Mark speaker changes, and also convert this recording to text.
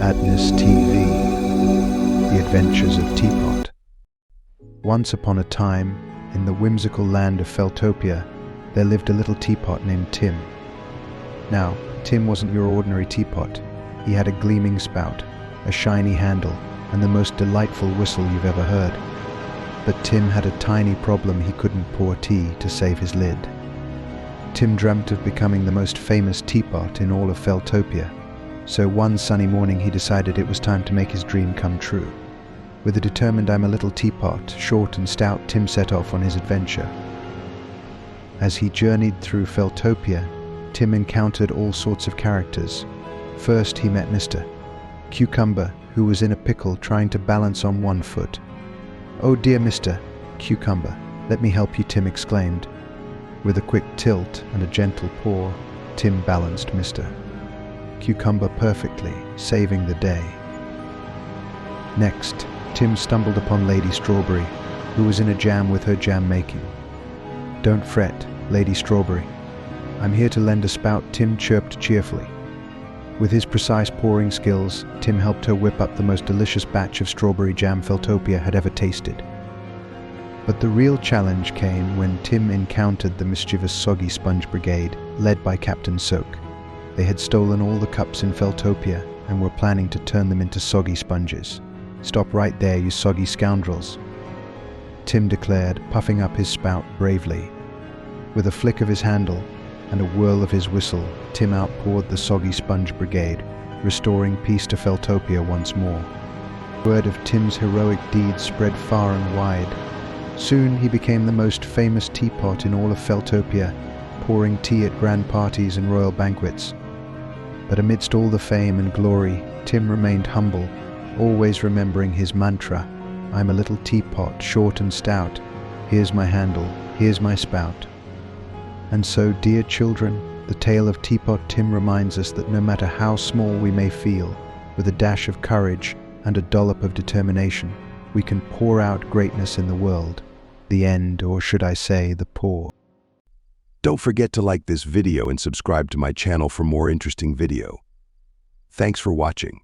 Speaker 1: Adventures TV, The Adventures of Teapot. Once upon a time, in the whimsical land of Feltopia, there lived a little teapot named Tim. Now, Tim wasn't your ordinary teapot. He had a gleaming spout, a shiny handle, and the most delightful whistle you've ever heard. But Tim had a tiny problem: he couldn't pour tea to save his lid. Tim dreamt of becoming the most famous teapot in all of Feltopia, so one sunny morning he decided it was time to make his dream come true. With a determined "I'm a little teapot," short and stout, Tim set off on his adventure. As he journeyed through Feltopia, Tim encountered all sorts of characters. First he met Mr. Cucumber, who was in a pickle trying to balance on one foot. "Oh dear, Mr. Cucumber, let me help you," Tim exclaimed. With a quick tilt and a gentle paw, Tim balanced Mr. Cucumber perfectly, saving the day. Next, Tim stumbled upon Lady Strawberry, who was in a jam with her jam making. "Don't fret, Lady Strawberry. I'm here to lend a spout," Tim chirped cheerfully. With his precise pouring skills, Tim helped her whip up the most delicious batch of strawberry jam Feltopia had ever tasted. But the real challenge came when Tim encountered the mischievous Soggy Sponge Brigade, led by Captain Soak. They had stolen all the cups in Feltopia and were planning to turn them into soggy sponges. "Stop right there, you soggy scoundrels," Tim declared, puffing up his spout bravely. With a flick of his handle and a whirl of his whistle, Tim outpoured the Soggy Sponge Brigade, restoring peace to Feltopia once more. Word of Tim's heroic deeds spread far and wide. Soon he became the most famous teapot in all of Feltopia, pouring tea at grand parties and royal banquets. But amidst all the fame and glory, Tim remained humble, always remembering his mantra: "I'm a little teapot, short and stout. Here's my handle, here's my spout." And so, dear children, the tale of Teapot Tim reminds us that no matter how small we may feel, with a dash of courage and a dollop of determination, we can pour out greatness in the world. The end, or should I say, the pour.
Speaker 2: Don't forget to like this video and subscribe to my channel for more interesting video. Thanks for watching.